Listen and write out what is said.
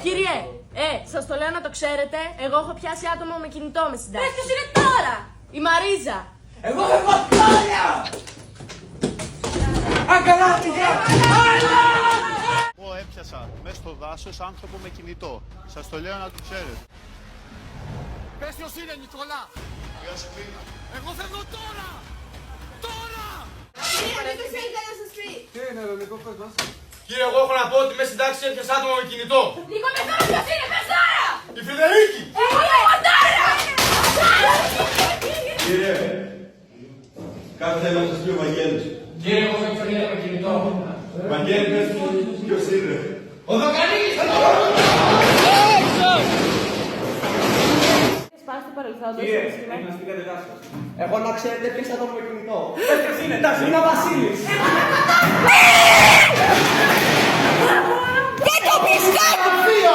Κύριε, σας το λέω να το ξέρετε, εγώ έχω πιάσει άτομο με κινητό με συντάξη. Πες ποιος είναι τώρα! Η Μαρίζα. Εγώ έχω τώρα! Αγκαλάτικα! Εγώ έπιασα μέσα στο δάσος άνθρωπο με κινητό. Σας το λέω να το ξέρετε. Πες ποιος είναι, Νικολά! Εγώ φεύγω τώρα! Τώρα! Τι είναι, Νικό, πες μας. Κύριε, εγώ έχω να πω ότι μέσα στην τάξη έπιασε άτομο με κινητό. Νίκο, πες τώρα ποιος είναι, πες τώρα! Η Φιδερίκη! Εγώ φεύγω τώρα! Κύριε, κάτι θέλω να σας πει ο Βαγγέλης. Κύριε, εγώ φεύγω με κινητό. Βαγγέλη, πες μου ποιος είναι. Ο Δοκανής! Σπάσει του παρελθόντος. Κύριε, έχει να στείλετε δάσκος. Εγώ να ξέρετε ποιος άτομο με κινητό. Πες ποιος είναι, εντάξει, είναι ο Βασίλης. Δεν το πιστεύω!